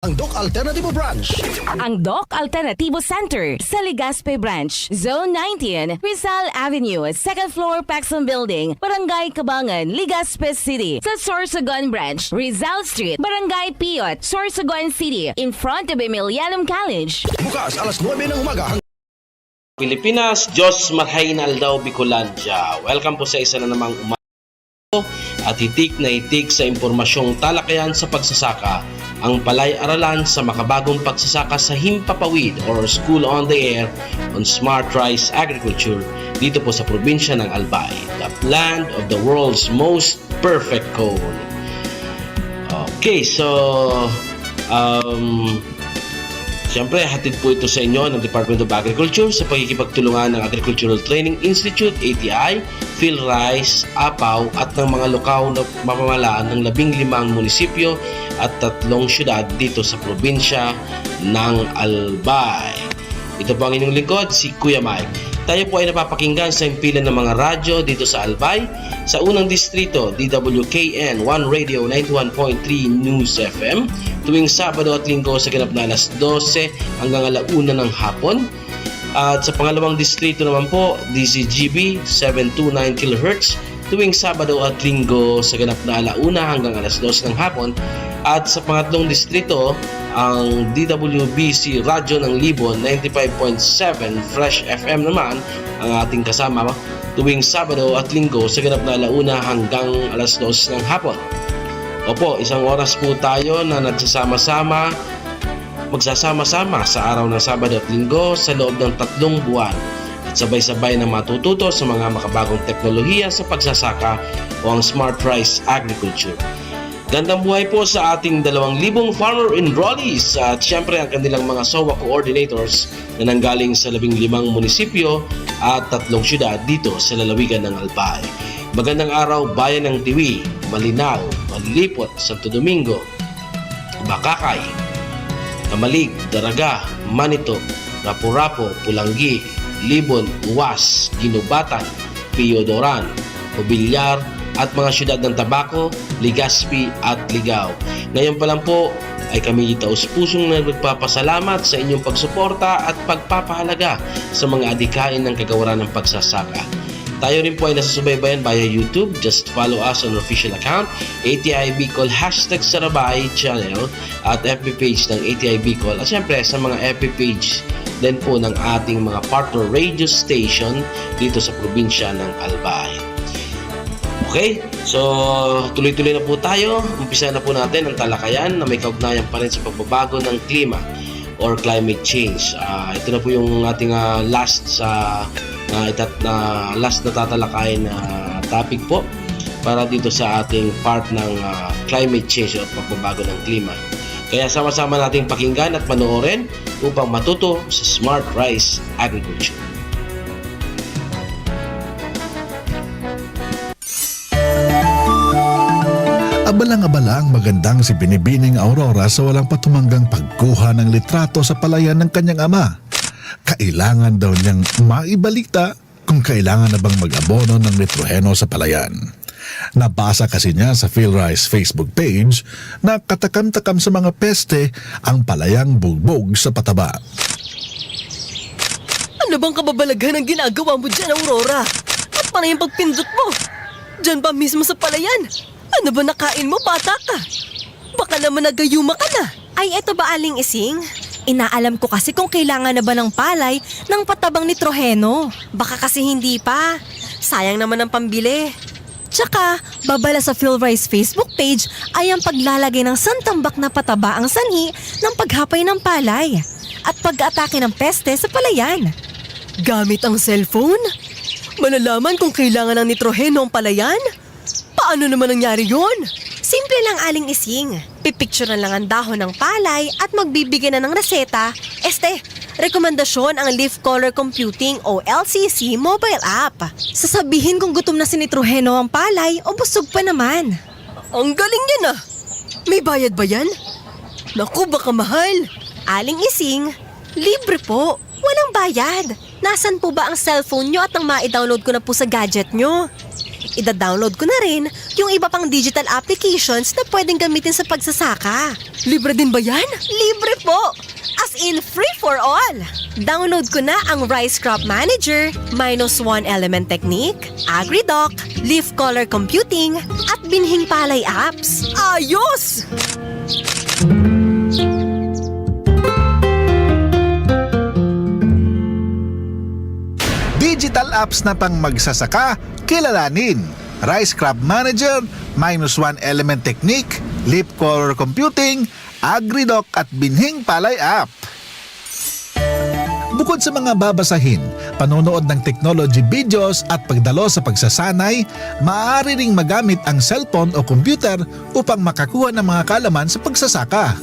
Ang Doc Alternativo Branch. Ang Doc Alternativo Center sa Legazpi Branch, Zone 19, Rizal Avenue, 2nd floor, Paxson Building, Barangay Cabangan, Legazpi City. Sa Sorsogon Branch, Rizal Street, Barangay Piot, Sorsogon City, in front of Emilianum College. Bukas alas 9 ng umaga. Pilipinas, Diyos Marhain Aldao Bicolandia. Welcome po sa isa na namang umaga at hitik na hitik sa impormasyong talakayan sa pagsasaka. Ang palay-aralan sa makabagong pagsasaka sa Himpapawid or School on the Air on Smart Rice Agriculture dito po sa probinsya ng Albay, the land of the world's most perfect corn. Okay, so siyempre, hatid po ito sa inyo ng Department of Agriculture sa pagkikipagtulungan ng Agricultural Training Institute, ATI, PhilRice, APAW at ng mga lokal na mamamalaan ng 15 munisipyo at 3 syudad dito sa probinsya ng Albay. Ito po ang inyong lingkod, si Kuya Mike. Tayo po ay napapakinggan sa impilan ng mga radyo dito sa Albay, sa unang distrito, DWKN 1 Radio 91.3 News FM, tuwing Sabado at Linggo sa ganap na alas 12 hanggang alauna ng hapon. At sa pangalawang distrito naman po, DCGB 729 kHz, tuwing Sabado at Linggo sa ganap na alauna hanggang alas 12 ng hapon. At sa pangatlong distrito, ang DWBC Radyo ng Libon 95.7 Fresh FM naman ang ating kasama tuwing Sabado at Linggo sa ganap na alauna hanggang alas 2 ng hapon. Opo, isang oras po tayo na magsasama-sama sa araw ng Sabado at Linggo sa loob ng 3 buwan at sabay-sabay na matututo sa mga makabagong teknolohiya sa pagsasaka o ang Smart Rice Agriculture. Gandang buhay po sa ating 2,000 farmer enrollees at syempre ang kanilang mga SOWA coordinators na nanggaling sa 15 munisipyo at 3 syudad dito sa lalawigan ng Albay. Magandang araw, bayan ng Tiwi, Malinaw, Malilipot, Santo Domingo, Bakakay, Kamalig, Daraga, Manito, Rapu-Rapu, Pulanggi, Libon, Uwas, Ginubatan, Piodoran, Mobilyar, at mga syudad ng Tabaco, Legazpi at Ligao. Ngayon pa lang po ay kami taus-pusong nagpapasalamat sa inyong pagsuporta at pagpapahalaga sa mga adhikain ng kagawaran ng pagsasaka. Tayo rin po ay nasasubaybayan via YouTube. Just follow us on our official account, ATI Bicol, #Sarabay channel at FB page ng ATI Bicol. At syempre sa mga FB page din po ng ating mga partner radio station dito sa probinsya ng Albay. Okay, so tuloy-tuloy na po tayo. Umpisa na po natin ang talakayan na may kaugnayan pa rin sa pagbabago ng klima or climate change. Ito na po yung ating last na tatalakayin na topic po para dito sa ating part ng climate change o pagbabago ng klima. Kaya sama-sama nating pakinggan at panoorin upang matuto sa Smart Rice Agriculture. Abalang-abala ang magandang si Binibining Aurora sa walang patumanggang pagkuha ng litrato sa palayan ng kanyang ama. Kailangan daw niyang maibalita kung kailangan na bang mag-abono ng nitroheno sa palayan. Nabasa kasi niya sa PhilRice Facebook page na katakam-takam sa mga peste ang palayang bugbog sa pataba. Ano bang kababalaghan ang ginagawa mo dyan, Aurora? At paano yung pagpindot mo? Dyan ba mismo sa palayan? Ano ba nakain mo, bata ka? Baka naman nagayuma ka na. Ay, eto ba, Aling Ising? Inaalam ko kasi kung kailangan na ba ng palay ng patabang nitroheno. Baka kasi hindi pa. Sayang naman ang pambili. Tsaka, babala sa PhilRice Facebook page ay ang paglalagay ng santambak na pataba ang sanhi ng paghapay ng palay at pag-atake ng peste sa palayan. Gamit ang cellphone? Malalaman kung kailangan ng nitroheno ang palayan? Paano naman nangyari yun? Simple lang, Aling Ising. Pipicturean lang ang dahon ng palay at magbibigay na ng reseta. Rekomendasyon ang Leaf Color Computing o LCC mobile app. Sasabihin kung gutom na si nitroheno ang palay o busog pa naman. Ang galing yan ah! May bayad ba yan? Naku, baka mahal. Aling Ising, libre po. Walang bayad. Nasaan po ba ang cellphone nyo at nang ma-download ko na po sa gadget nyo? Ida-download ko na rin yung iba pang digital applications na pwedeng gamitin sa pagsasaka. Libre din ba yan? Libre po! As in, free for all! Download ko na ang Rice Crop Manager, -1 Element Technique, AgriDoc, Leaf Color Computing, at Binhing Palay apps. Ayos! Digital apps na pang magsasaka, kilalanin. Rice Crop Manager, -1 Element Technique, Leaf Color Computing, AgriDoc at Binhing Palay app. Bukod sa mga babasahin, panonood ng technology videos at pagdalo sa pagsasanay, maaari ring magamit ang cellphone o computer upang makakuha ng mga kaalaman sa pagsasaka.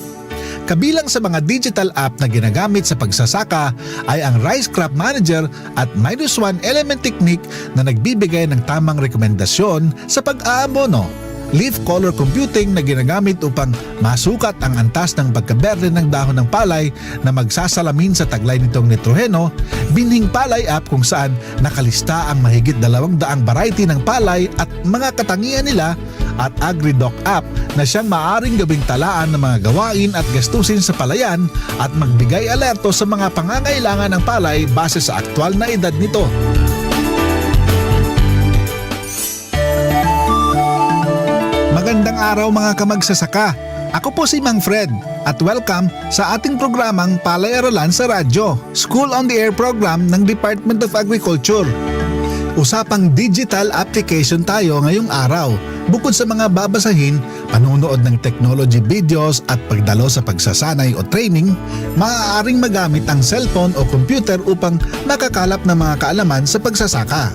Kabilang sa mga digital app na ginagamit sa pagsasaka ay ang Rice Crop Manager at -1 Element Technique na nagbibigay ng tamang rekomendasyon sa pag-aabono. Leaf Color Computing na ginagamit upang masukat ang antas ng pagkaberde ng dahon ng palay na magsasalamin sa taglay nitong nitroheno. Binhing Palay app kung saan nakalista ang mahigit 200 variety ng palay at mga katangian nila, at AgriDoc app na siyang maaring gawing talaan ng mga gawain at gastusin sa palayan at magbigay alerto sa mga pangangailangan ng palay base sa aktwal na edad nito. Magandang araw mga kamagsasaka. Ako po si Mang Fred at welcome sa ating programang Palay-Aralan sa Radyo, School on the Air program ng Department of Agriculture. Usapang digital application tayo ngayong araw. Bukod sa mga babasahin, panunood ng technology videos at pagdalo sa pagsasanay o training, maaaring magamit ang cellphone o computer upang makakalap ng mga kaalaman sa pagsasaka.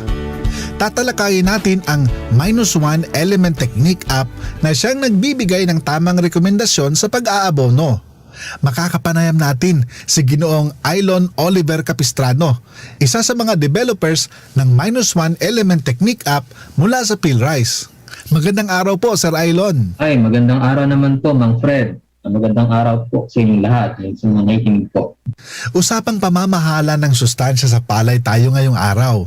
Tatalakayin natin ang -1 Element Technique app na siyang nagbibigay ng tamang rekomendasyon sa pag-aabono. Makakapanayam natin si Ginoong Aylon Oliver Capistrano, isa sa mga developers ng -1 Element Technique app mula sa PhilRice. Magandang araw po, Sir Aylon. Ay, magandang araw naman po, Mang Fred. Magandang araw po sa inyong lahat, sa mga nakikinig po. Usapang pamamahala ng sustansya sa palay tayo ngayong araw.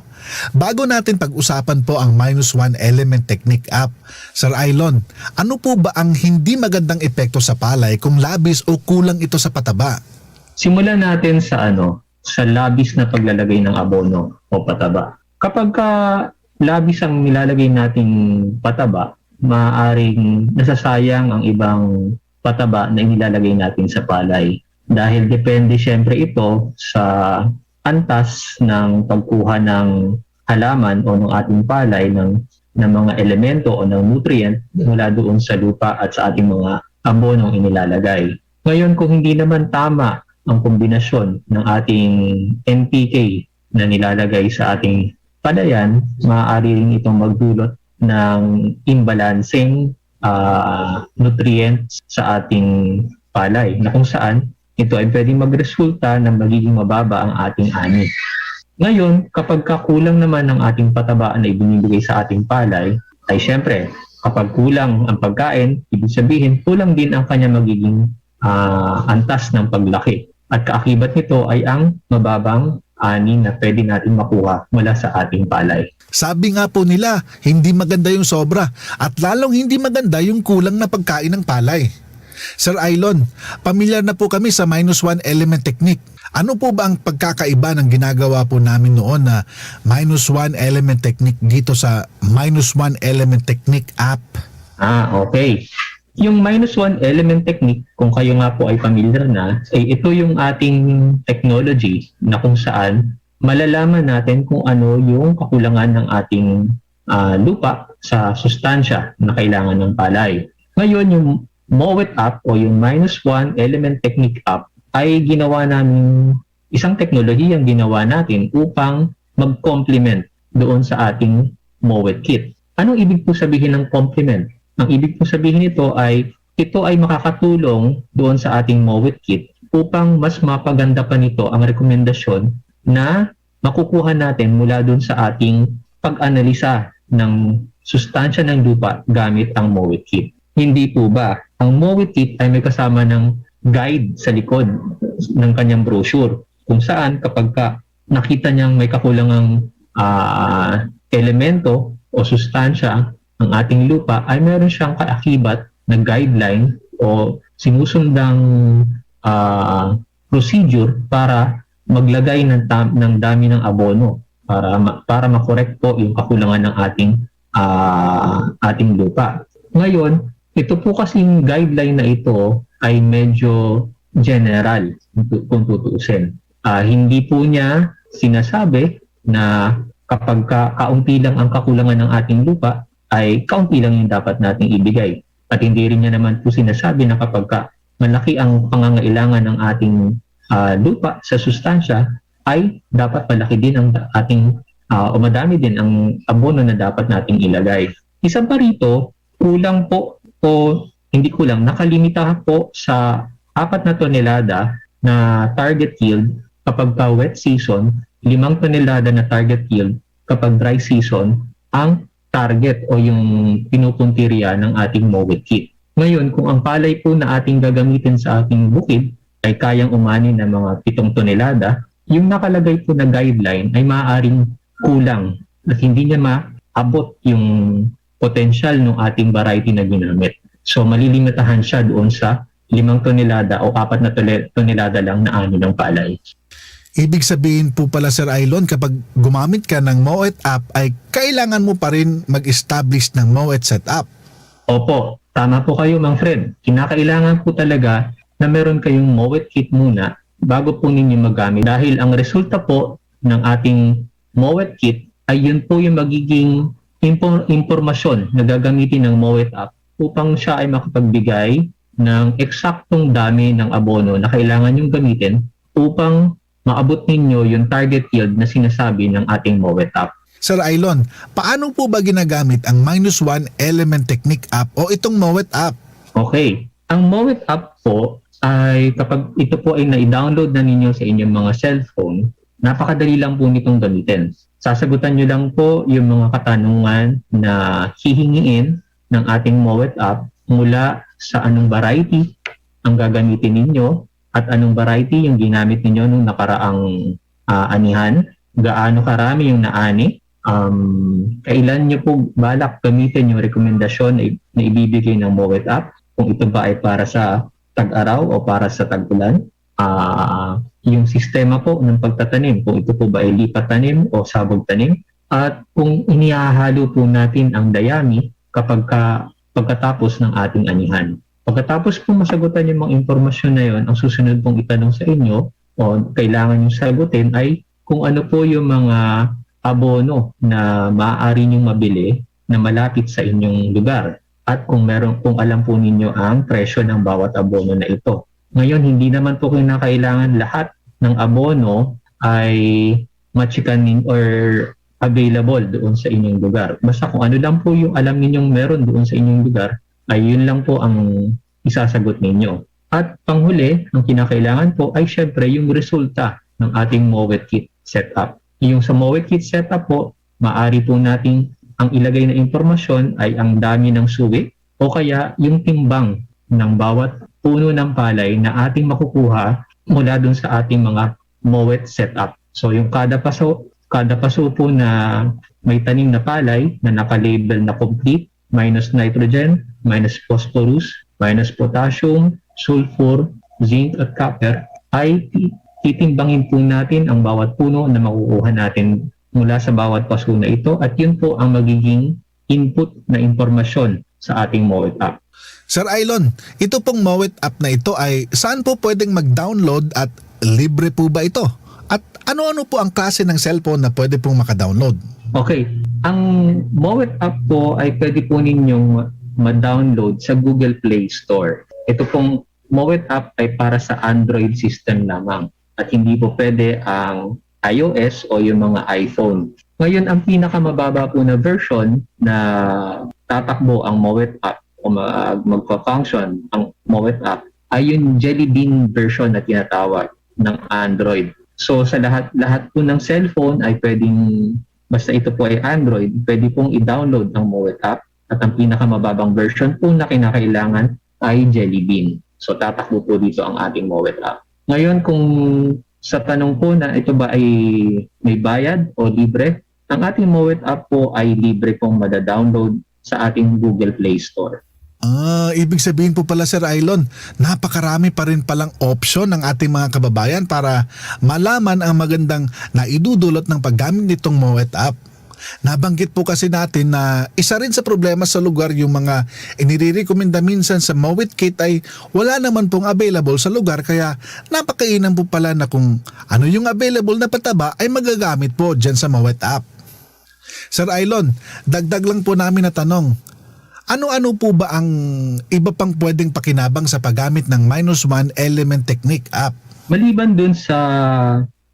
Bago natin pag-usapan po ang -1 Element Technique app, Sir Aylon, ano po ba ang hindi magandang epekto sa palay kung labis o kulang ito sa pataba? Simulan natin sa labis na paglalagay ng abono o pataba. Kapag labis ang nilalagay nating pataba, maaaring nasasayang ang ibang pataba na inilalagay natin sa palay. Dahil depende siyempre ito sa antas ng pagkuha ng halaman o ng ating palay ng mga elemento o ng nutrient mula doon sa lupa at sa ating mga abonong inilalagay. Ngayon, kung hindi naman tama ang kombinasyon ng ating NPK na nilalagay sa ating palayan, maaari rin itong magdulot ng imbalancing nutrients sa ating palay na kung saan ito ay pwedeng magresulta na magiging mababa ang ating ani. Ngayon, kapag kakulang naman ng ating pataba na ibinibigay sa ating palay, ay syempre, kapag kulang ang pagkain, ibig sabihin, kulang din ang kanya magiging antas ng paglaki. At kaakibat nito ay ang mababang ani na pwede natin makuha mula sa ating palay. Sabi nga po nila, hindi maganda yung sobra at lalong hindi maganda yung kulang na pagkain ng palay. Sir Aylon, pamilyar na po kami sa -1 Element Technique. Ano po ba ang pagkakaiba ng ginagawa po namin noon na -1 Element Technique dito sa -1 Element Technique app? Okay. Yung -1 Element Technique, kung kayo nga po ay familiar na, ito yung ating technology na kung saan malalaman natin kung ano yung kakulangan ng ating lupa sa sustansya na kailangan ng palay. Ngayon, yung MOWET app o yung -1 Element Technique app ay ginawa namin isang teknolohiya ang ginawa natin upang mag-complement doon sa ating MOWET kit. Anong ibig po sabihin ng complement? Ang ibig po sabihin nito ay makakatulong doon sa ating MOWET kit upang mas mapaganda pa nito ang rekomendasyon na makukuha natin mula doon sa ating pag-analisa ng sustansya ng lupa gamit ang MOWET kit. Hindi po ba? Ang MOWET kit ay may kasama ng guide sa likod ng kanyang brochure kung saan kapag nakita niyang may kakulangang elemento o sustansya ng ating lupa ay meron siyang kaakibat na guideline o sinusundang procedure para maglagay ng dami ng abono para makorek po yung kakulangan ng ating lupa. Ngayon, ito po kasing guideline na ito ay medyo general kung tutuusin. Hindi po niya sinasabi na kapag kaunti lang ang kakulangan ng ating lupa, ay kaunti lang yung dapat nating ibigay. At hindi rin niya naman po sinasabi na kapag malaki ang pangangailangan ng ating lupa sa sustansya, ay dapat malaki din ang ating o madami din ang abono na dapat nating ilagay. Isa pa rito, kulang po o hindi kulang, nakalimita po sa 4 na tonelada na target yield kapag wet season, 5 tonelada na target yield kapag dry season ang target o yung pinupuntirya ng ating mowed kit. Ngayon, kung ang palay po na ating gagamitin sa ating bukid ay kayang umani ng mga 7 tonelada, yung nakalagay po na guideline ay maaaring kulang at hindi niya maabot yung potential ng ating variety na ginamit. So malilimitahan siya doon sa 5 tonelada o 4 na tonelada lang na ani ng palay. Ibig sabihin po pala, Sir Ailon, kapag gumamit ka ng mowed app ay kailangan mo pa rin mag-establish ng mowed setup. Opo, tama po kayo, Mang Fred. Kinakailangan po talaga na meron kayong mowed kit muna bago po ninyo magamit. Dahil ang resulta po ng ating mowed kit ay yun po yung magiging impormasyon na gagamitin ng mowed app upang siya ay makapagbigay ng eksaktong dami ng abono na kailangan yung gamitin upang maabot ninyo yung target yield na sinasabi ng ating mowed app. Sir Ailon, paano po ba ginagamit ang -1 element technique app o itong mowed app? Okay. Ang mowed app po ay kapag ito po ay na-download na ninyo sa inyong mga cellphone, napakadali lang po nitong gamitin. Sasagutan nyo lang po yung mga katanungan na hihingiin ng ating mowed app mula sa anong variety ang gagamitin ninyo at anong variety yung ginamit ninyo nung nakaraang anihan, gaano karami yung naani, kailan nyo po balak gamitin yung rekomendasyon na ibibigay ng mowed app, kung ito ba ay para sa tag-araw o para sa tag-ulan, yung sistema po ng pagtatanim, kung ito po ba ay lipat tanim o sabog tanim, at kung inihahalo po natin ang dayami pagkatapos ng ating anihan. Pagkatapos po masagutan yung mga impormasyon na yon, ang susunod pong itanong sa inyo o kailangan yung sagutin ay kung ano po yung mga abono na maaari nyong mabili na malapit sa inyong lugar at kung alam po ninyo ang presyo ng bawat abono na ito. Ngayon, hindi naman po kailangan lahat ng abono ay matsikanin or available doon sa inyong lugar. Basta kung ano lang po yung alam ninyong meron doon sa inyong lugar, ay yun lang po ang isasagot ninyo. At panghuli, ang kinakailangan po ay syempre yung resulta ng ating mowed kit setup. Yung sa mowed kit setup po, maaari po nating ang ilagay na impormasyon ay ang dami ng suwi o kaya yung timbang ng bawat puno ng palay na ating makukuha mula dun sa ating mga mowed setup. So yung kada paso po na may tanim na palay na naka-label na complete, minus nitrogen, minus phosphorus, minus potassium, sulfur, zinc at copper, ay titimbangin po natin ang bawat puno na makukuha natin mula sa bawat paso na ito at yun po ang magiging input na impormasyon sa ating mowed app. Sir Ailon, ito pong mowed app na ito ay saan po pwedeng mag-download at libre po ba ito? At ano-ano po ang klase ng cellphone na pwede pong maka-download? Okay, ang mowed app po ay pwede po ninyong ma-download sa Google Play Store. Ito pong mowed app ay para sa Android system lamang at hindi po pwede ang iOS o yung mga iPhone. Ngayon, ang pinakamababa po na version na tatakbo ang mowed app o magpa-function ang mowed app ay yung Jelly Bean version na tinatawag ng Android. So sa lahat po ng cellphone ay pwedeng, basta ito po ay Android, pwede pong i-download ang mowed app at ang pinakamababang version po na kinakailangan ay Jelly Bean. So tatakbo po dito ang ating mowed app. Ngayon, kung sa tanong po na ito ba ay may bayad o libre, Ang ating Mowet app po ay libre pong mada-download sa ating Google Play Store. Ibig sabihin po pala Sir Ailon, napakarami pa rin palang option ng ating mga kababayan para malaman ang magandang naidudulot ng paggamit nitong Mowet app. Nabanggit po kasi natin na isa rin sa problema sa lugar yung mga inirekomenda minsan sa Mowet Kit ay wala naman pong available sa lugar, kaya napakainam po pala na kung ano yung available na pataba ay magagamit po dyan sa Mowet app. Sir Ailon, dagdag lang po namin na tanong, ano-ano po ba ang iba pang pwedeng pakinabang sa paggamit ng -1 element technique app? Maliban dun sa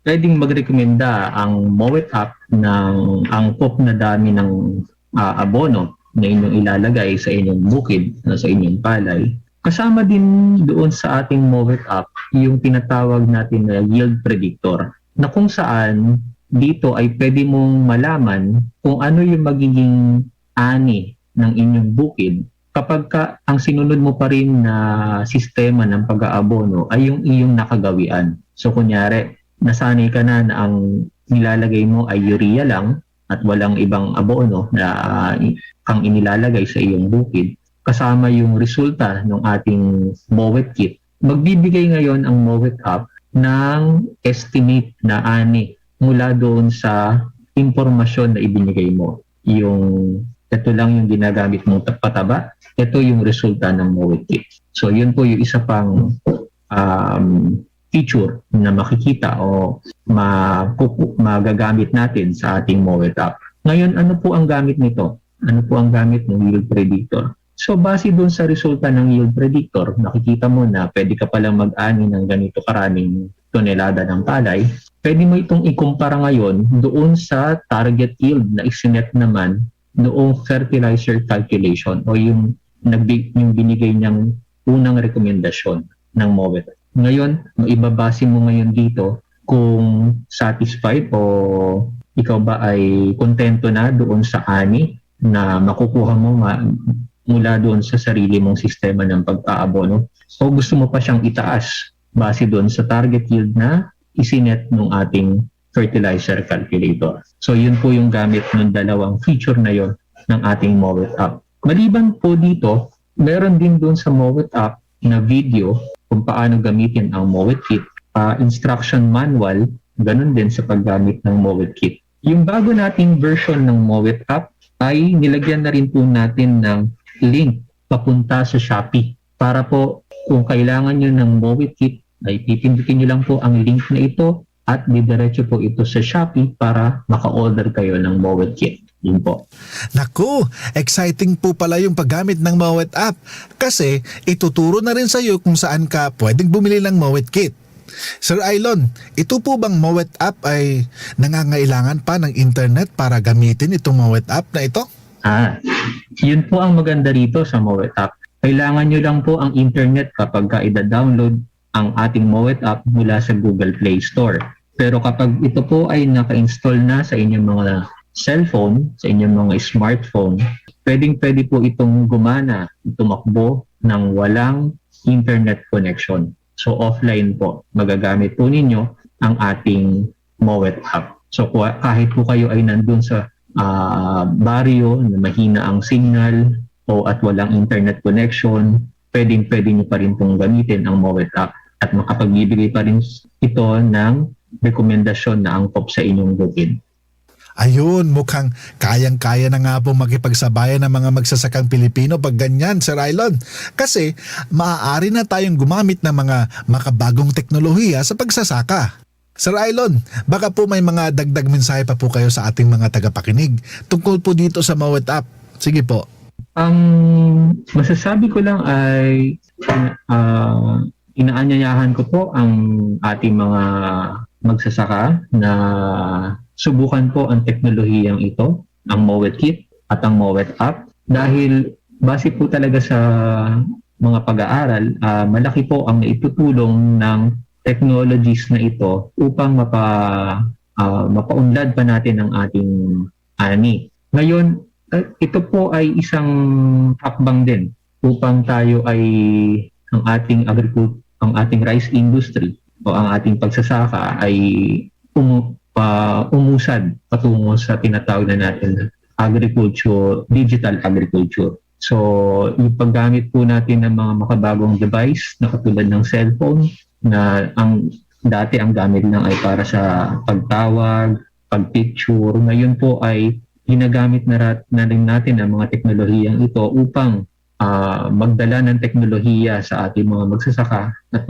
pwedeng magrekomenda ang Mowet app ng angkop na dami ng abono na inyong ilalagay sa inyong bukid, sa inyong palay, kasama din doon sa ating Mowet app yung tinatawag natin na yield predictor, na kung saan dito ay pwede mong malaman kung ano yung magiging ani ng inyong bukid kapag ang sinunod mo pa rin na sistema ng pag-aabono ay yung iyong nakagawian. So kunyari, nasanay ka na ang nilalagay mo ay urea lang at walang ibang abono na ang inilalagay sa iyong bukid, kasama yung resulta ng ating Mowet Kit. Magbibigay ngayon ang Mowet app ng estimate na ani mula doon sa impormasyon na ibinigay mo. Ito lang yung ginagamit mong pataba, ito yung resulta ng Mowet Kit. So yun po yung isa pang feature na makikita o magagamit natin sa ating Mowet app. Ngayon, ano po ang gamit nito? Ano po ang gamit ng yield predictor? So base doon sa resulta ng yield predictor, nakikita mo na pwede ka palang mag-ani ng ganito karaming tonelada ng palay. Pwede mo itong ikumpara ngayon doon sa target yield na isinet naman noong fertilizer calculation o yung binigay niyang unang rekomendasyon ng Mowet. Ngayon, ibabase mo ngayon dito kung satisfied o ikaw ba ay kontento na doon sa ani na makukuha mo mula doon sa sarili mong sistema ng pag-aabono, o gusto mo pa siyang itaas base doon sa target yield na isinet ng ating fertilizer calculator. So yun po yung gamit ng dalawang feature na yon ng ating Mowet app. Maliban po dito, meron din doon sa Mowet app na video kung paano gamitin ang Mowet Kit, instruction manual, ganun din sa paggamit ng Mowet Kit. Yung bago nating version ng Mowet app ay nilagyan na rin po natin ng link papunta sa Shopee para po kung kailangan nyo ng Mowet Kit ay pipindutin nyo lang po ang link na ito at didiretso po ito sa Shopee para maka-order kayo ng Mowet Kit. Yun po. Naku, exciting po pala yung paggamit ng Mowet app kasi ituturo na rin sa iyo kung saan ka pwedeng bumili ng Mowet Kit. Sir Ailon, ito po bang Mowet app ay nangangailangan pa ng internet para gamitin itong Mowet app na ito? Yun po ang maganda rito sa Mowet app. Kailangan nyo lang po ang internet kapag i-download ang ating Mowet app mula sa Google Play Store. Pero kapag ito po ay naka-install na sa inyong mga cellphone, sa inyong mga smartphone, pwedeng-pwede po itong gumana, tumakbo ng walang internet connection. So offline po, magagamit po ninyo ang ating Mowet app. So kahit po kayo ay nandun sa baryo na mahina ang signal o at walang internet connection, pwedeng-pwede nyo pa rin pong gamitin ang Mowet app at makapagbibigay pa rin ito ng rekomendasyon na angkop sa inyong bukid. Ayun, mukhang kayang-kaya na nga po makipagsabayan ng mga magsasakang Pilipino pag ganyan, Sir Ailon. Kasi maaari na tayong gumamit ng mga makabagong teknolohiya sa pagsasaka. Sir Ailon, baka po may mga dagdag mensahe pa po kayo sa ating mga tagapakinig tungkol po dito sa Mowet app. Sige po. Ang masasabi ko lang ay inaanyayahan ko po ang ating mga magsasaka na subukan po ang teknolohiyang ito, ang Mowet Kit at ang Mowet app, dahil base po talaga sa mga pag-aaral, malaki po ang naitutulong ng technologies na ito upang mapaunlad pa natin ang ating ani. Ngayon, ito po ay isang hakbang din upang tayo ay ang ating rice industry o ang ating pagsasaka ay umusad patungo sa tinatawag na natin na agriculture, digital agriculture. So, yung paggamit po natin ng mga makabagong device na katulad ng cellphone na dati ang gamit lang ay para sa pagtawag, pagpicture. Ngayon po ay ginagamit na rin natin ang mga teknolohiyang ito upang magdala ng teknolohiya sa ating mga magsasaka at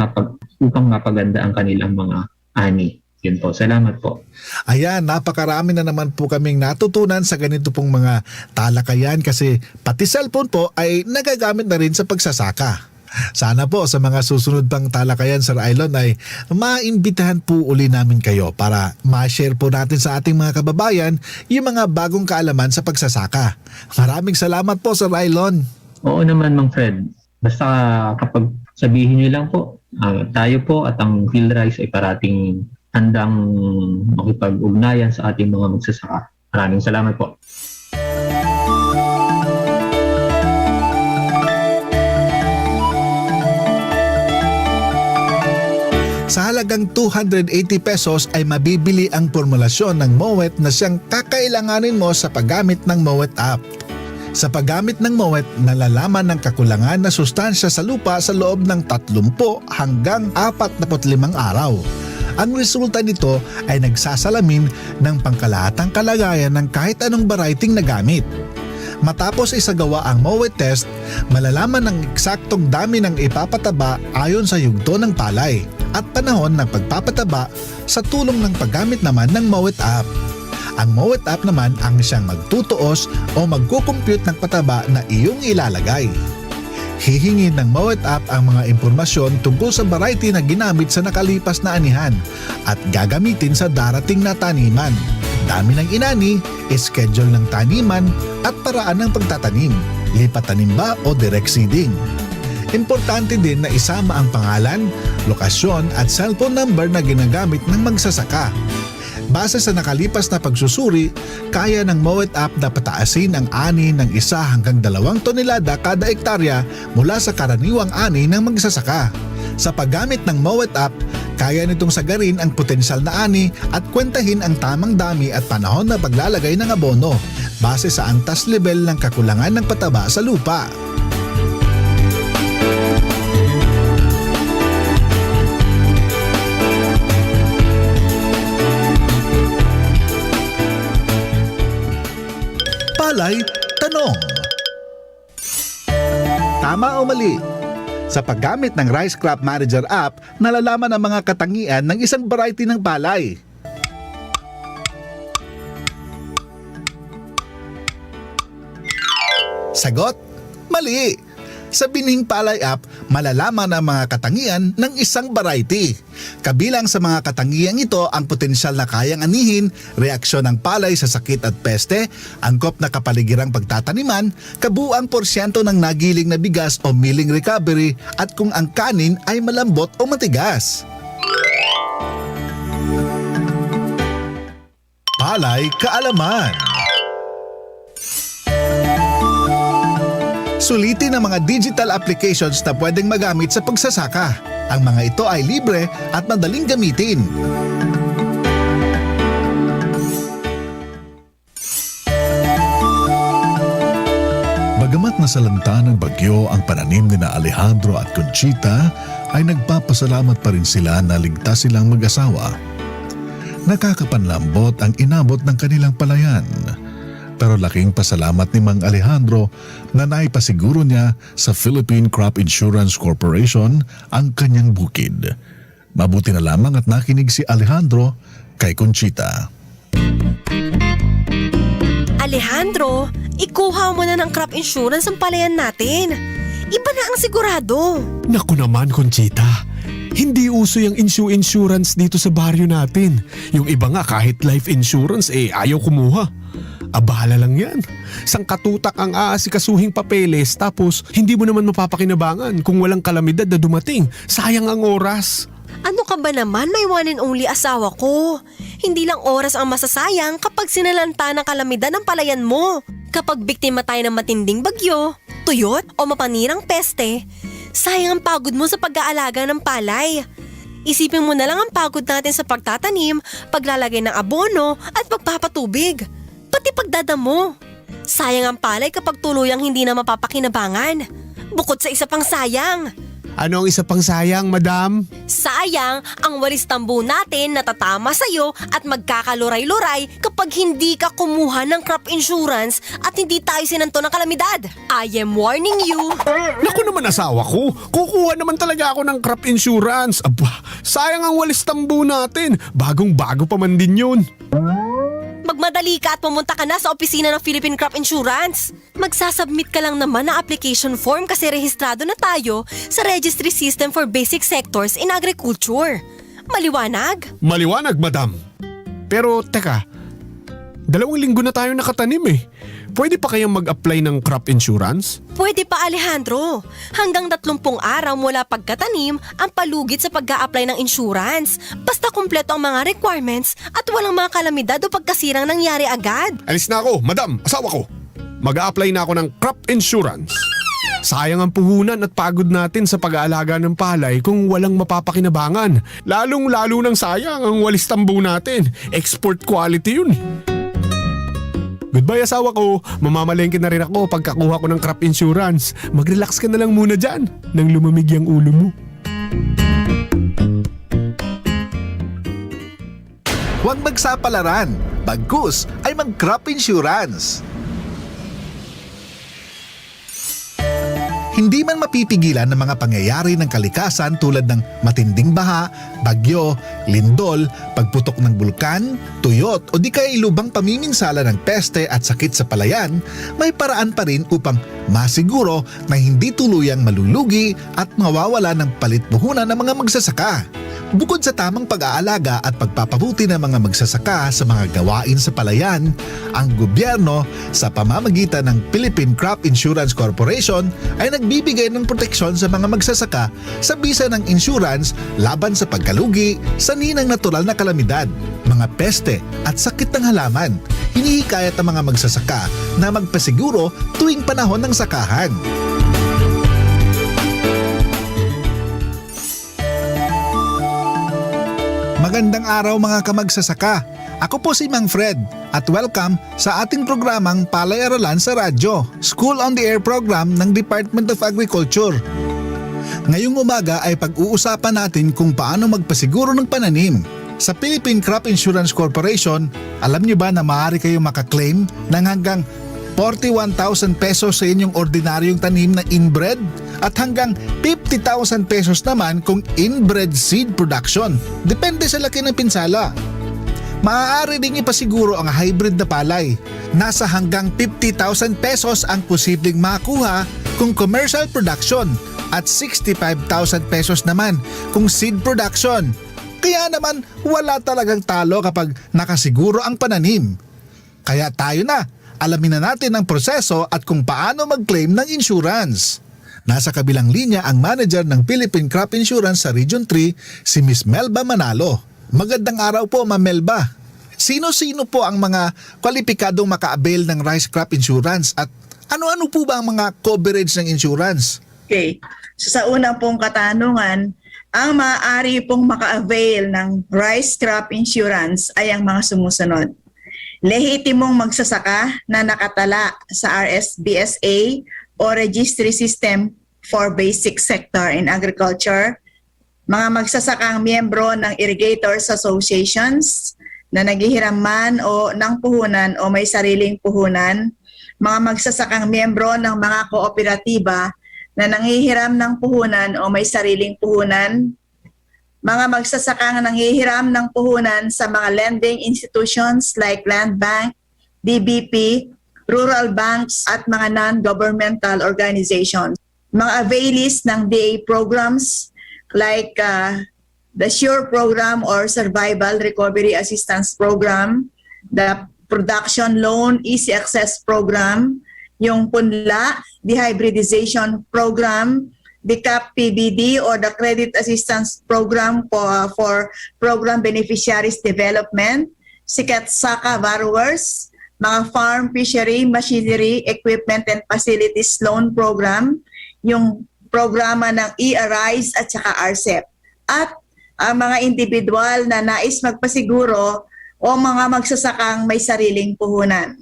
upang mapaganda ang kanilang mga ani. Yun po. Salamat po. Ayan, napakarami na naman po kaming natutunan sa ganito pong mga talakayan kasi pati cellphone po ay nagagamit na rin sa pagsasaka. Sana po sa mga susunod pang talakayan, Sir Ailon, ay maimbitahan po uli namin kayo para ma-share po natin sa ating mga kababayan yung mga bagong kaalaman sa pagsasaka. Maraming salamat po, Sir Ailon. Oo naman, Mang Fred. Basta kapag sabihin nyo lang po, tayo po at ang PhilRice ay parating handang makipag-ugnayan sa ating mga magsasaka. Maraming salamat po. Sa halagang 280 pesos ay mabibili ang formulasyon ng Mowet na siyang kakailanganin mo sa paggamit ng Mowet app. Sa paggamit ng Mowet, nalalaman ng kakulangan na sustansya sa lupa sa loob ng 30 hanggang 45 araw. Ang resulta nito ay nagsasalamin ng pangkalahatang kalagayan ng kahit anong variety na gamit. Matapos isagawa ang Mowet test, malalaman ng eksaktong dami ng ipapataba ayon sa yugto ng palay at panahon ng pagpapataba sa tulong ng paggamit naman ng Mowet app. Ang Mowet app naman ang siyang magtutuos o magkukompute ng pataba na iyong ilalagay. Hihingin ng Mowet app ang mga impormasyon tungkol sa variety na ginamit sa nakalipas na anihan at gagamitin sa darating na taniman. Dami ng inani, schedule ng taniman at paraan ng pagtatanim, lipat tanim ba o direct seeding. Importante din na isama ang pangalan, lokasyon at cellphone number na ginagamit ng magsasaka. Base sa nakalipas na pagsusuri, kaya ng Mowet app na pataasin ang ani ng 1 hanggang 2 tonelada kada ektarya mula sa karaniwang ani ng magsasaka. Sa paggamit ng Mowet app, kaya nitong sagarin ang potensyal na ani at kwentahin ang tamang dami at panahon na paglalagay ng abono base sa antas level ng kakulangan ng pataba sa lupa. Palay Tanong. Tama o mali? Sa paggamit ng Rice Crop Manager app, nalalaman ang mga katangian ng isang variety ng palay. Sagot? Mali! Sa Binhing Palay app, malalaman ang mga katangian ng isang variety. Kabilang sa mga katangian ito ang potensyal na kayang anihin, reaksyon ng palay sa sakit at peste, angkop na kapaligirang pagtataniman, kabuang porsyento ng nagiling na bigas o milling recovery at kung ang kanin ay malambot o matigas. Palay Kaalaman. Sulitin ang mga digital applications na pwedeng magamit sa pagsasaka. Ang mga ito ay libre at madaling gamitin. Bagamat nasalanta ng bagyo ang pananim ni na Alejandro at Conchita, ay nagpapasalamat pa rin sila na ligtas silang mag-asawa. Nakakapanlambot ang inabot ng kanilang palayan. Pero laking pasalamat ni Mang Alejandro na naipasiguro niya sa Philippine Crop Insurance Corporation ang kanyang bukid. Mabuti na lamang at nakinig si Alejandro kay Conchita. Alejandro, ikuha mo na ng crop insurance ang palayan natin. Iba na ang sigurado. Naku naman, Conchita. Hindi uso yung insurance dito sa baryo natin. Yung iba nga kahit life insurance ayaw kumuha. Bahala lang yan. Sangkatutak ang aasikasuhing papeles tapos hindi mo naman mapapakinabangan kung walang kalamidad na dumating. Sayang ang oras. Ano ka ba naman, may one and only asawa ko? Hindi lang oras ang masasayang kapag sinalanta ng kalamidad ng palayan mo. Kapag biktima tayo ng matinding bagyo, tuyot o mapanirang peste, sayang ang pagod mo sa pag-aalaga ng palay. Isipin mo na lang ang pagod natin sa pagtatanim, paglalagay ng abono at pagpapatubig. Pati pagdadamo. Sayang ang palay kapag tuluyang hindi na mapapakinabangan. Bukod sa isa pang sayang. Ano ang isa pang sayang, madam? Sayang ang walis tambo natin na tatama sa'yo at magkakaluray-luray kapag hindi ka kumuha ng crop insurance at hindi tayo sinanto ng kalamidad. I am warning you. Naku naman asawa ko, kukuha naman talaga ako ng crop insurance. Aba, sayang ang walis tambo natin. Bagong-bago pa man din yun. Magmadali ka at pumunta ka na sa opisina ng Philippine Crop Insurance. Magsasubmit ka lang naman ng application form kasi rehistrado na tayo sa Registry System for Basic Sectors in Agriculture. Maliwanag? Maliwanag, madam. Pero teka, 2 linggo na tayo nakatanim eh. Pwede pa kayang mag-apply ng crop insurance? Pwede pa, Alejandro. Hanggang 30 araw mula pagkatanim ang palugit sa pag-a-apply ng insurance. Basta kumpleto ang mga requirements at walang mga kalamidad o pagkasirang nangyari agad. Alis na ako, madam, asawa ko. Mag-a-apply na ako ng crop insurance. Sayang ang puhunan at pagod natin sa pag-aalaga ng palay kung walang mapapakinabangan. Lalong-lalo nang sayang ang walis tambo natin. Export quality yun. Goodbye asawa ko, mamamalengke na rin ako pagkakuha ko ng crop insurance. Mag-relax ka na lang muna dyan nang lumamig yung ulo mo. Huwag magsapalaran, bagkus ay mag-crop insurance. Hindi man mapipigilan ng mga pangyayari ng kalikasan tulad ng matinding baha, bagyo, lindol, pagputok ng bulkan, tuyot o di kaya ilubang pamiminsala ng peste at sakit sa palayan, may paraan pa rin upang masiguro na hindi tuluyang malulugi at mawawala ng palit-puhunan ng mga magsasaka. Bukod sa tamang pag-aalaga at pagpapabuti ng mga magsasaka sa mga gawain sa palayan, ang gobyerno sa pamamagitan ng Philippine Crop Insurance Corporation ay nagbibigay ng proteksyon sa mga magsasaka sa bisa ng insurance laban sa pagkalugi sa ninang natural na kalamidad, mga peste at sakit ng halaman. Hinihikayat ang mga magsasaka na magpasiguro tuwing panahon ng sakahan. Magandang araw mga kamagsasaka. Ako po si Mang Fred at welcome sa ating programang Palay-aralan sa Radyo, School on the Air program ng Department of Agriculture. Ngayong umaga ay pag-uusapan natin kung paano magpasiguro ng pananim. Sa Philippine Crop Insurance Corporation, alam niyo ba na maaari kayong makaklaim ng hanggang 41,000 pesos sa inyong ordinaryong tanim na inbred at hanggang 50,000 pesos naman kung inbred seed production. Depende sa laki ng pinsala. Maaari ring ipasiguro ang hybrid na palay. Nasa hanggang 50,000 pesos ang posibleng makuha kung commercial production at 65,000 pesos naman kung seed production. Kaya naman wala talagang talo kapag nakasiguro ang pananim. Kaya tayo na, alamin na natin ang proseso at kung paano mag-claim ng insurance. Nasa kabilang linya ang manager ng Philippine Crop Insurance sa Region 3, si Miss Melba Manalo. Magandang araw po, Ma'am Melba. Sino-sino po ang mga kwalipikadong maka-avail ng rice crop insurance at ano-ano po ba ang mga coverage ng insurance? Okay. So sa unang pong katanungan, ang maaari pong maka-avail ng rice crop insurance ay ang mga sumusunod. Lehitimong magsasaka na nakatala sa RSBSA o Registry System for Basic Sector in Agriculture, mga magsasakang miyembro ng Irrigators Associations na naghihiram man o ng puhunan o may sariling puhunan, mga magsasakang miyembro ng mga kooperatiba na nanghihiram ng puhunan o may sariling puhunan, mga magsasakang nanghihiram ng puhunan sa mga lending institutions like Land Bank, DBP, rural banks at mga non-governmental organizations. Mga availees ng DA programs like the SURE program or Survival Recovery Assistance Program, the Production Loan Easy Access Program, yung PUNLA, the Hybridization Program, the CAP-PBD or the Credit Assistance Program for Program Beneficiaries Development, Sikat Saka Borrowers, mga Farm, Fishery, Machinery, Equipment and Facilities Loan Program, yung programa ng e-Arise at saka RCEP. At ang mga individual na nais magpasiguro o mga magsasakang may sariling puhunan.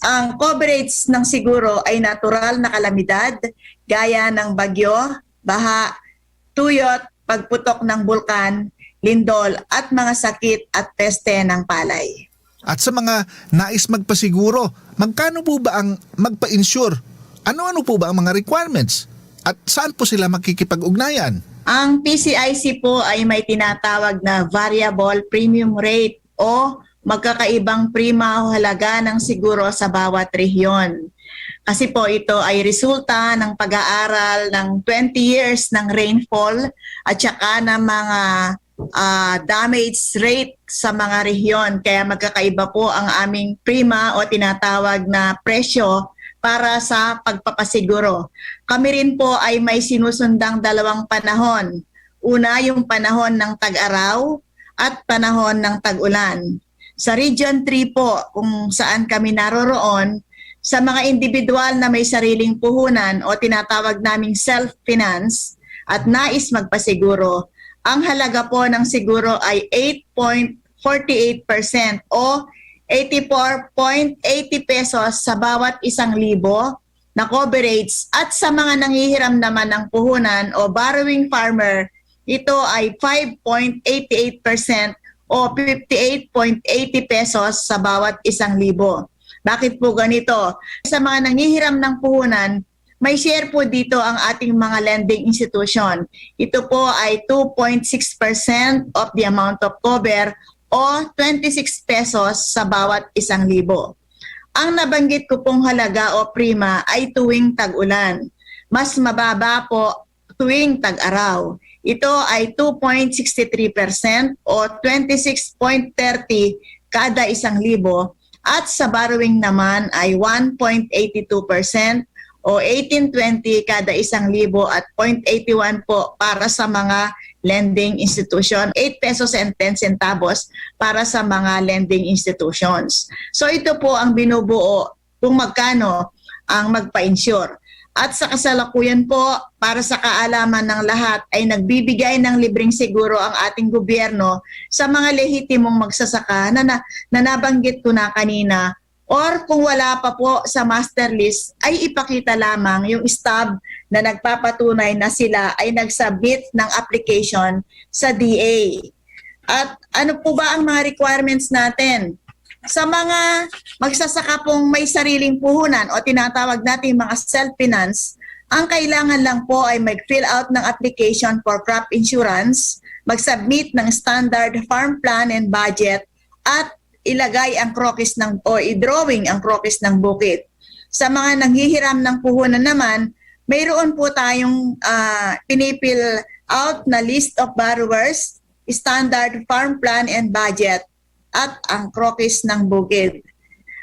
Ang coverage ng siguro ay natural na kalamidad gaya ng bagyo, baha, tuyot, pagputok ng bulkan, lindol at mga sakit at peste ng palay. At sa mga nais magpasiguro, magkano po ba ang magpa-insure? Ano-ano po ba ang mga requirements? At saan po sila makikipag-ugnayan? Ang PCIC po ay may tinatawag na variable premium rate o magkakaibang prima o halaga ng siguro sa bawat rehiyon. Kasi po ito ay resulta ng pag-aaral ng 20 years ng rainfall at saka ng mga damage rate sa mga rehiyon. Kaya magkakaiba po ang aming prima o tinatawag na presyo para sa pagpapasiguro. Kami rin po ay may sinusundang dalawang panahon. Una, yung panahon ng tag-araw at panahon ng tag-ulan. Sa Region 3 po, kung saan kami naroroon, sa mga individual na may sariling puhunan o tinatawag naming self-finance at nais magpasiguro, ang halaga po ng siguro ay 8.48% o 84.80 pesos sa bawat 1,000 na coverage at sa mga nanghihiram naman ng puhunan o borrowing farmer, ito ay 5.88% o 58.80 pesos sa bawat 1,000. Bakit po ganito? Sa mga nanghihiram ng puhunan, may share po dito ang ating mga lending institution. Ito po ay 2.6% of the amount of cover o 26 pesos sa bawat 1,000. Ang nabanggit ko pong halaga o prima ay tuwing tag-ulan. Mas mababa po tuwing tag-araw. Ito ay 2.63% o 26.30 kada 1,000 at sa borrowing naman ay 1.82% o 18.20 kada 1,000 at 0.81 po para sa mga lending institution, 8 pesos and 10 centavos para sa mga lending institutions. So ito po ang binubuo kung magkano ang magpa-insure. At sa kasalukuyan po, para sa kaalaman ng lahat, ay nagbibigay ng libreng siguro ang ating gobyerno sa mga lehitimong magsasaka na nabanggit ko na kanina. Or kung wala pa po sa master list, ay ipakita lamang yung stub na nagpapatunay na sila ay nag-submit ng application sa DA. At ano po ba ang mga requirements natin? Sa mga magsasaka pong may sariling puhunan o tinatawag natin mga self-finance, ang kailangan lang po ay mag-fill out ng application for crop insurance, mag-submit ng standard farm plan and budget, at ilagay ang krokis o i-drawing ang krokis ng bukid. Sa mga nanghihiram ng puhunan naman, mayroon po tayong pinipil out na list of borrowers, standard farm plan and budget, at ang krokis ng bukid.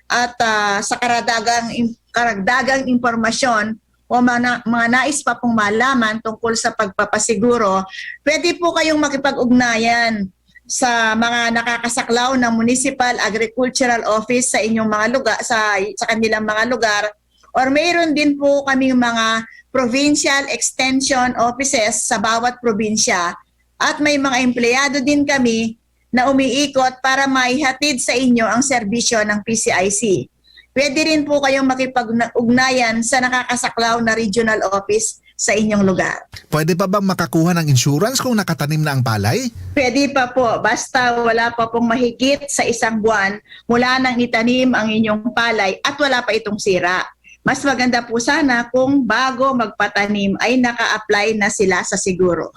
At sa karagdagang impormasyon o mga nais pa pong malaman tungkol sa pagpapasiguro, pwede po kayong makipag-ugnayan sa mga nakakasaklaw ng Municipal Agricultural Office sa inyong mga lugar, sa kanilang mga lugar, or mayroon din po kaming mga provincial extension offices sa bawat probinsya, at may mga empleyado din kami na umiikot para maihatid sa inyo ang serbisyo ng PCIC. Pwede rin po kayong makipag-ugnayan sa nakakasaklaw na regional office sa inyong lugar. Pwede pa bang makakuha ng insurance kung nakatanim na ang palay? Pwede pa po, basta wala pa pong mahigit sa 1 buwan mula nang itanim ang inyong palay at wala pa itong sira. Mas maganda po sana kung bago magpatanim ay naka-apply na sila sa siguro.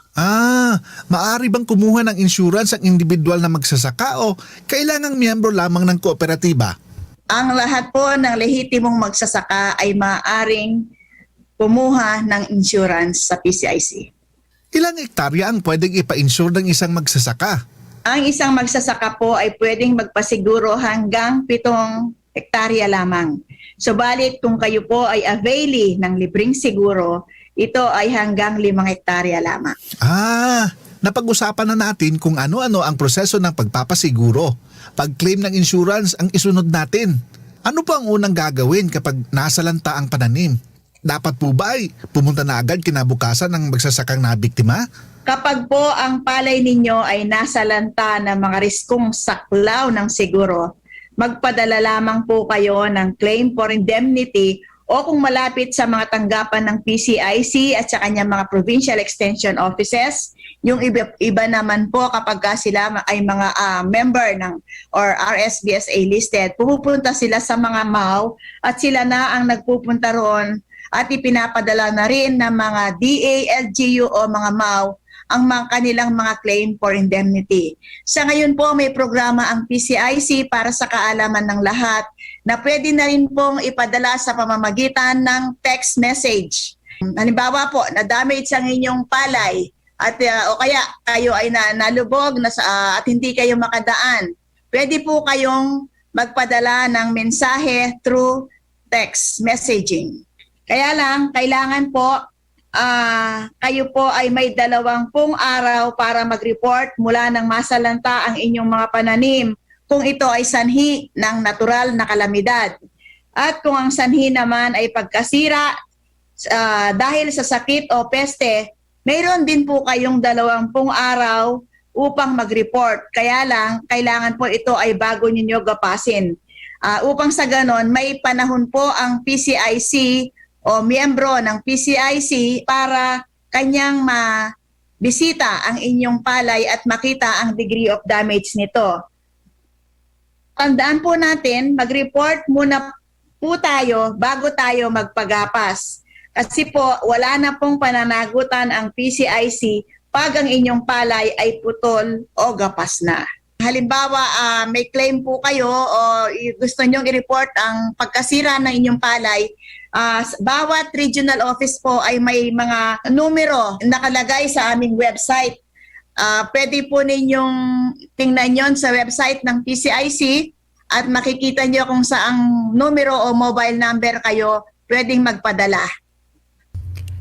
Maaari bang kumuha ng insurance ang individual na magsasaka o kailangang miyembro lamang ng kooperatiba? Ang lahat po ng lehitimong magsasaka ay maaaring kumuha ng insurance sa PCIC. Ilang hektarya ang pwedeng ipa-insure ng isang magsasaka? Ang isang magsasaka po ay pwedeng magpasiguro hanggang 7 hektarya lamang. Subalit kung kayo po ay availee ng libreng siguro, ito ay hanggang 5 hektarya lamang. Napag-usapan na natin kung ano-ano ang proseso ng pagpapasiguro. Pag-claim ng insurance ang isunod natin. Ano po ang unang gagawin kapag nasalanta ang pananim? Dapat po ba ay pumunta na agad kinabukasan ng magsasakang nabiktima? Kapag po ang palay ninyo ay nasa lanta ng mga riskong saklaw ng seguro, magpadala lamang po kayo ng claim for indemnity o kung malapit sa mga tanggapan ng PCIC at sa kanyang mga provincial extension offices. Yung iba naman po kapag sila ay mga member ng or RSBSA listed, pupunta sila sa mga MAU at sila na ang nagpupunta roon at ipinapadala na rin ng mga DA, LGU o mga MAU ang mga kanilang mga claim for indemnity. Sa ngayon po may programa ang PCIC para sa kaalaman ng lahat na pwede na rin pong ipadala sa pamamagitan ng text message. Halimbawa po, na-damage ang inyong palay at o kaya kayo ay nalubog at hindi kayo makadaan. Pwede po kayong magpadala ng mensahe through text messaging. Kaya lang, kailangan po kayo po ay may 20 araw para mag-report mula nang masalanta ang inyong mga pananim kung ito ay sanhi ng natural na kalamidad. At kung ang sanhi naman ay pagkasira dahil sa sakit o peste, mayroon din po kayong 20 araw upang mag-report. Kaya lang, kailangan po ito ay bago ninyo gapasin. Upang sa ganon, may panahon po ang PCIC o miyembro ng PCIC para kanyang mabisita ang inyong palay at makita ang degree of damage nito. Tandaan po natin, mag-report muna po tayo bago tayo magpagapas. Kasi po, wala na pong pananagutan ang PCIC pag ang inyong palay ay putol o gapas na. Halimbawa, may claim po kayo o gusto nyong i-report ang pagkasira ng inyong palay, bawat regional office po ay may mga numero nakalagay sa aming website. Pwede po ninyong tingnan yon sa website ng PCIC at makikita nyo kung saang numero o mobile number kayo pwedeng magpadala.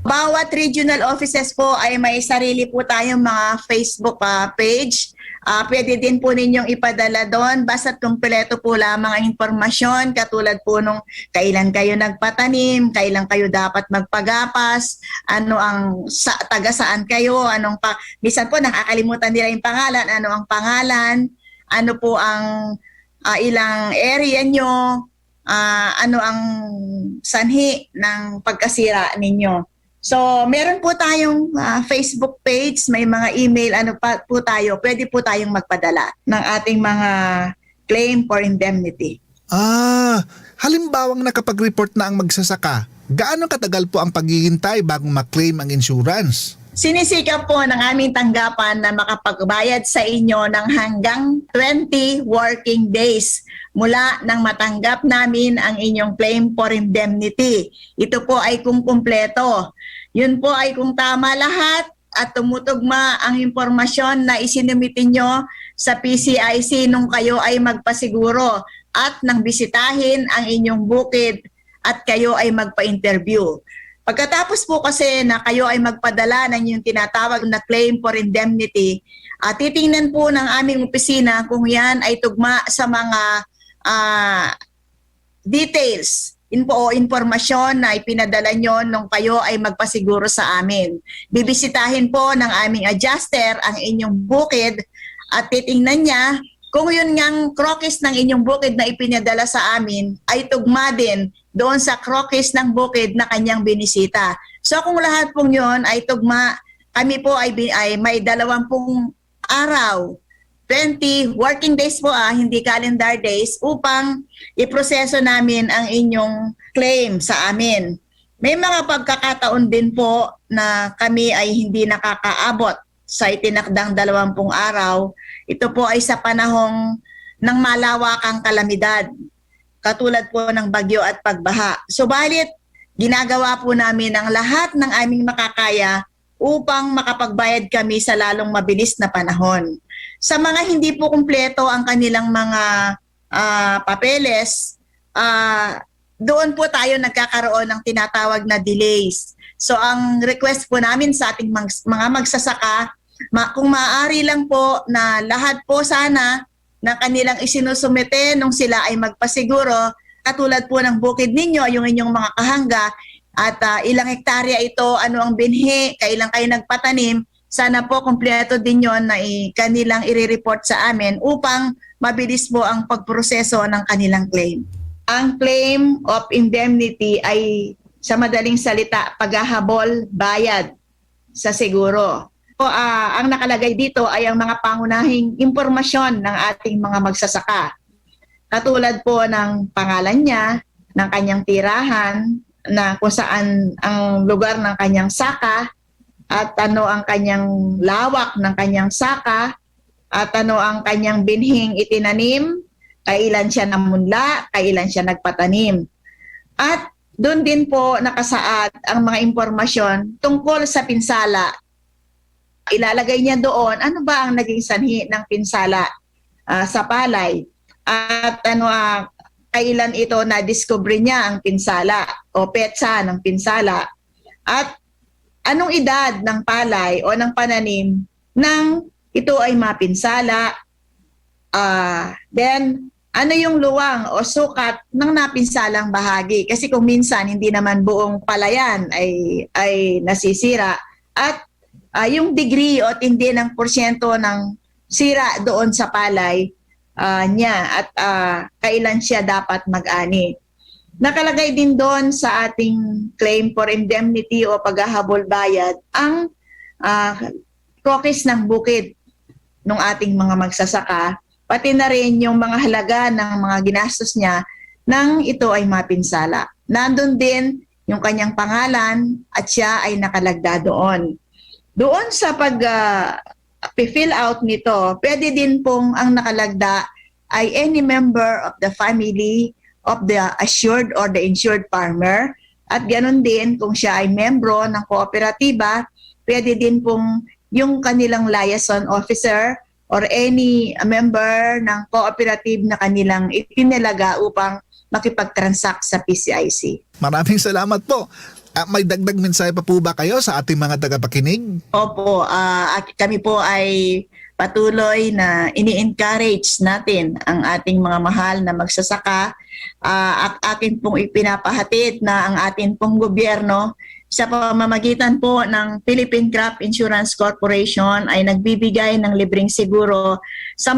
Bawat regional offices po ay may sarili po tayong mga Facebook page. Pwede din po ninyong ipadala doon basta't kumpleto po lamang ang impormasyon katulad po nung kailan kayo nagpatanim, kailan kayo dapat magpagapas, ano ang taga saan kayo, minsan po nakakalimutan nila yung pangalan, ano ang pangalan, ano po ang ilang area nyo, ano ang sanhi ng pagkasira ninyo. So, meron po tayong Facebook page, may mga email, po tayo, pwede po tayong magpadala ng ating mga claim for indemnity. Halimbawang nakapag-report na ang magsasaka, gaano katagal po ang paghihintay bago ma-claim ang insurance? Sinisikap po ng aming tanggapan na makapagbayad sa inyo ng hanggang 20 working days mula nang matanggap namin ang inyong claim for indemnity. Ito po ay kung kumpleto. Yun po ay kung tama lahat at tumutugma ang impormasyon na isinumitin nyo sa PCIC nung kayo ay magpasiguro at nang bisitahin ang inyong bukid at kayo ay magpa-interview. Pagkatapos po kasi na kayo ay magpadala ng yung tinatawag na claim for indemnity, titingnan po ng aming opisina kung yan ay tugma sa mga details o informasyon na ipinadala nyo nung kayo ay magpasiguro sa amin. Bibisitahin po ng aming adjuster ang inyong bukid at titingnan niya kung yun ngang krokis ng inyong bukid na ipinadala sa amin ay tugma din doon sa krokis ng bukid na kanyang binisita. So kung lahat pong yun ay tugma, kami po ay may 20 araw, 20 working days po hindi calendar days upang iproseso namin ang inyong claim sa amin. May mga pagkakataon din po na kami ay hindi nakakaabot sa itinakdang 20 araw. Ito po ay sa panahong ng malawakang kalamidad, katulad po ng bagyo at pagbaha. Subalit, ginagawa po namin ang lahat ng aming makakaya upang makapagbayad kami sa lalong mabilis na panahon. Sa mga hindi po kumpleto ang kanilang mga papeles, doon po tayo nagkakaroon ng tinatawag na delays. So ang request po namin sa ating mga magsasaka, kung maaari lang po na lahat po sana na kanilang isinusumite nung sila ay magpasiguro, katulad po ng bukid ninyo, yung inyong mga kahangga, at ilang hektarya ito, ano ang binhi, kailan kayo nagpatanim, sana po kumpleto din yon na kanilang i-report sa amin upang mabilis po ang pagproseso ng kanilang claim. Ang claim of indemnity ay sa madaling salita, paghahabol bayad sa seguro. Ang nakalagay dito ay ang mga pangunahing impormasyon ng ating mga magsasaka. Katulad po ng pangalan niya, ng kanyang tirahan, na kung saan ang lugar ng kanyang saka, at ano ang kanyang lawak ng kanyang saka, at ano ang kanyang binhing itinanim, kailan siya namunla, kailan siya nagpatanim. At doon din po nakasaad ang mga impormasyon tungkol sa pinsala. Ilalagay niya doon ano ba ang naging sanhi ng pinsala sa palay at kailan ito na-discover niya ang pinsala o petsa ng pinsala at anong edad ng palay o ng pananim nang ito ay mapinsala. Then ano yung luwang o sukat ng napinsalang bahagi kasi kung minsan hindi naman buong palayan ay nasisira at yung degree o tindi ng porsyento ng sira doon sa palay niya at kailan siya dapat mag-ani. Nakalagay din doon sa ating claim for indemnity o paghahabol bayad ang kokis ng bukid ng ating mga magsasaka, pati na rin yung mga halaga ng mga ginastos niya nang ito ay mapinsala. Nandun din yung kanyang pangalan at siya ay nakalagda doon. Doon sa pag-fill out nito, pwede din pong ang nakalagda ay any member of the family of the assured or the insured farmer. At ganoon din kung siya ay membro ng kooperatiba, pwede din pong yung kanilang liaison officer or any member ng cooperative na kanilang itinalaga upang makipag-transact sa PCIC. Maraming salamat po. May dagdag mensahe pa po ba kayo sa ating mga tagapakinig? Opo, kami po ay patuloy na ini-encourage natin ang ating mga mahal na magsasaka at akin pong ipinapahatid na ang ating pong gobyerno sa pamamagitan po ng Philippine Crop Insurance Corporation ay nagbibigay ng libreng siguro sa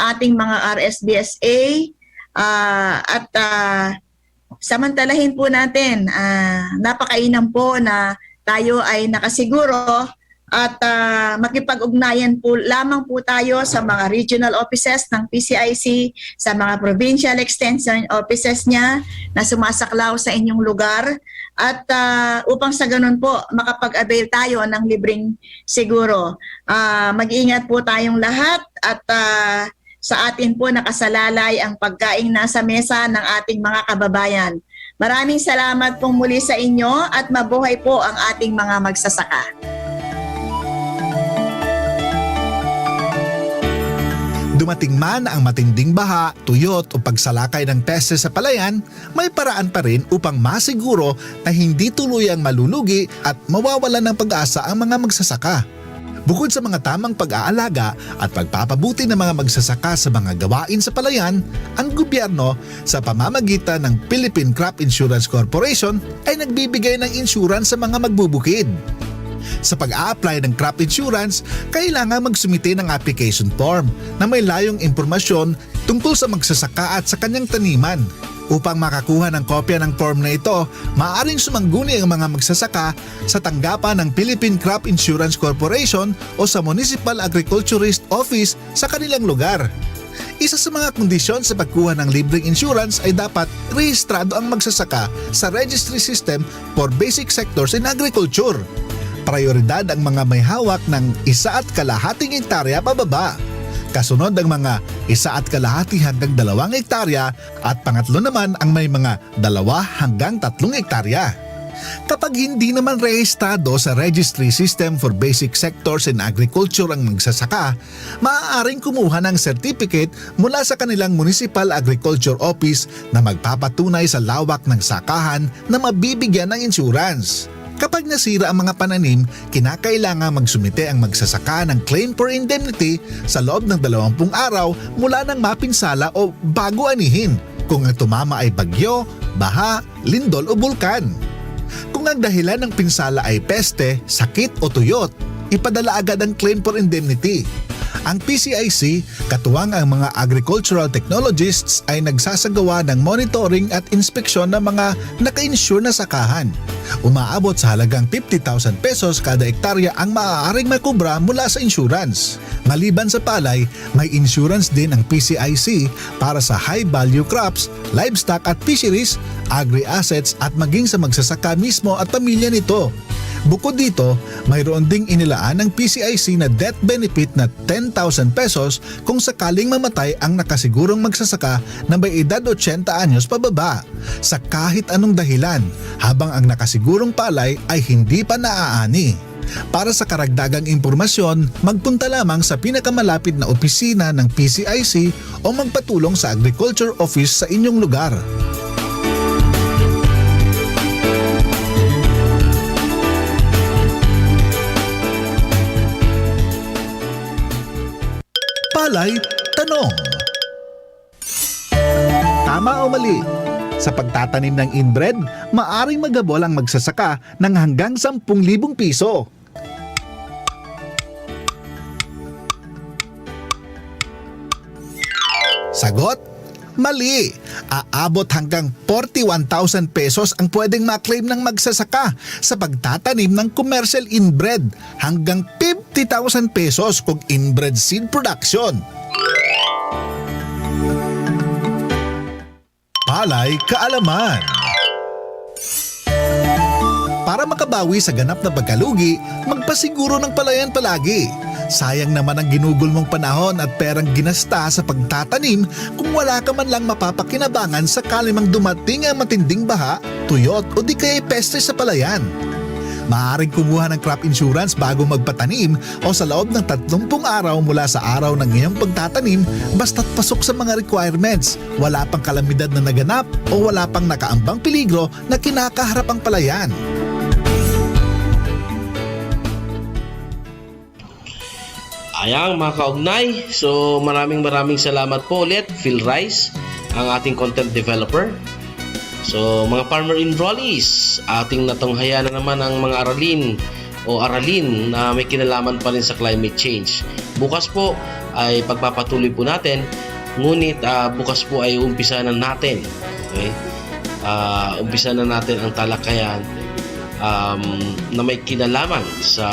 ating mga RSBSA at samantalahin po natin, napakainam po na tayo ay nakasiguro at makipag-ugnayan po lamang po tayo sa mga regional offices ng PCIC, sa mga provincial extension offices niya na sumasaklaw sa inyong lugar at upang sa ganun po makapag-avail tayo ng libreng siguro. Mag-iingat po tayong lahat at sa atin po nakasalalay ang pagkaing nasa mesa ng ating mga kababayan. Maraming salamat pong muli sa inyo at mabuhay po ang ating mga magsasaka. Dumating man ang matinding baha, tuyot o pagsalakay ng peste sa palayan, may paraan pa rin upang masiguro na hindi tuluyang malulugi at mawawalan ng pag-asa ang mga magsasaka. Bukod sa mga tamang pag-aalaga at pagpapabuti ng mga magsasaka sa mga gawain sa palayan, ang gobyerno sa pamamagitan ng Philippine Crop Insurance Corporation ay nagbibigay ng insurance sa mga magbubukid. Sa pag-a-apply ng crop insurance, kailangan magsumite ng application form na may layong impormasyon tungkol sa magsasaka at sa kanyang taniman. Upang makakuha ng kopya ng form na ito, maaaring sumangguni ang mga magsasaka sa tanggapan ng Philippine Crop Insurance Corporation o sa Municipal Agriculturist Office sa kanilang lugar. Isa sa mga kondisyon sa pagkuha ng libreng insurance ay dapat rehistrado ang magsasaka sa Registry System for Basic Sectors in Agriculture. Prioridad ang mga may hawak ng 1,5 hektarya pababa. Kasunod ang mga 1,5 hanggang 2 hektarya at pangatlo naman ang may mga 2 hanggang 3 hektarya. Kapag hindi naman rehistado sa Registry System for Basic Sectors in Agriculture ang magsasaka, maaaring kumuha ng certificate mula sa kanilang Municipal Agriculture Office na magpapatunay sa lawak ng sakahan na mabibigyan ng insurance. Kapag nasira ang mga pananim, kinakailangan magsumite ang magsasaka ng claim for indemnity sa loob ng 20 araw mula nang mapinsala o bago anihin kung ang tumama ay bagyo, baha, lindol o bulkan. Kung ang dahilan ng pinsala ay peste, sakit o tuyot, ipadala agad ang claim for indemnity. Ang PCIC, katuwang ang mga agricultural technologists ay nagsasagawa ng monitoring at inspeksyon ng mga naka-insure na sakahan. Umaabot sa halagang 50,000 pesos kada ektarya ang maaaring makubra mula sa insurance. Maliban sa palay, may insurance din ang PCIC para sa high-value crops, livestock at fisheries, agri-assets at maging sa magsasaka mismo at pamilya nito. Bukod dito, mayroon ding inilaan ng PCIC na death benefit na 10,000 pesos kung sakaling mamatay ang nakasigurong magsasaka na may edad 80 anyos pababa sa kahit anong dahilan habang ang nakasigurong palay ay hindi pa naaani. Para sa karagdagang impormasyon, magpunta lamang sa pinakamalapit na opisina ng PCIC o magpatulong sa Agriculture Office sa inyong lugar. Palay Tanong. Tama o mali? Sa pagtatanim ng inbred, maaring magabol ang magsasaka ng hanggang 10,000 piso. Sagot? Mali! Aabot hanggang 41,000 pesos ang pwedeng maklaim ng magsasaka sa pagtatanim ng commercial inbred, hanggang 50,000 pesos kung inbred seed production. Palay Kaalaman. Para makabawi sa ganap na pagkalugi, magpasiguro ng palayan palagi. Sayang naman ang ginugol mong panahon at perang ginasta sa pagtatanim kung wala ka man lang mapapakinabangan sakali mang dumating ang matinding baha, tuyot o di kaya peste sa palayan. Maaaring kumuha ng crop insurance bago magpatanim o sa loob ng 30 araw mula sa araw ng iyong pagtatanim basta't pasok sa mga requirements, wala pang kalamidad na naganap o wala pang nakaambang peligro na kinakaharap ang palayan. Ayang mga kaugnay, so maraming salamat po ulit Phil Rice, ang ating content developer. So mga farmer enrollees, ating natunghaya na naman ang mga aralin na may kinalaman pa rin sa climate change. Bukas po ay pagpapatuloy po natin, ngunit bukas po ay umpisa na natin. Okay? Umpisa na natin ang talakayan na may kinalaman sa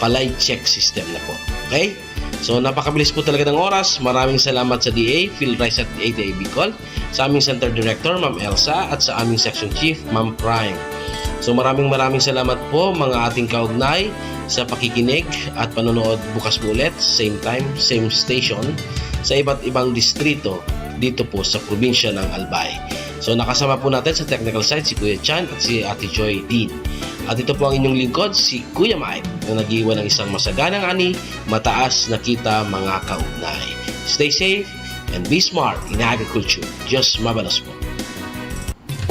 palay check system na po. Okay? So napakabilis po talaga ng oras. Maraming salamat sa DA, Phil Rice at DA Bicol, sa aming Center Director, Ma'am Elsa, at sa aming Section Chief, Ma'am Prime. So maraming salamat po mga ating kaugnay sa pakikinig at panonood bukas po ulit, same time, same station, sa iba't ibang distrito dito po sa probinsya ng Albay. So nakasama po natin sa technical side si Kuya Chan at si Ate Joy Dean. At ito po ang inyong lingkod, si Kuya Mike, na nag-iwan ng isang masaganang ani, mataas na kita mga kaugnay. Stay safe and be smart in agriculture. Diyos mabalas po.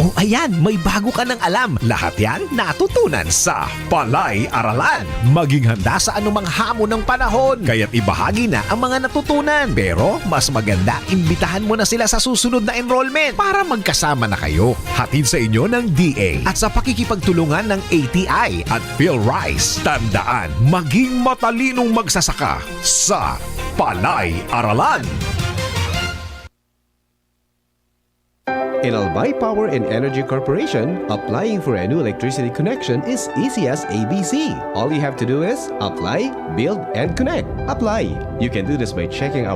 O ayan, may bago ka ng alam. Lahat yan natutunan sa Palay Aralan. Maging handa sa anumang hamon ng panahon. Kaya't ibahagi na ang mga natutunan. Pero mas maganda, imbitahan mo na sila sa susunod na enrollment para magkasama na kayo. Hatid sa inyo ng DA at sa pakikipagtulungan ng ATI at Phil Rice. Tandaan, maging matalinong magsasaka sa Palay Aralan. In Albay Power and Energy Corporation, applying for a new electricity connection is easy as ABC. All you have to do is apply, build, and connect. Apply. You can do this by checking our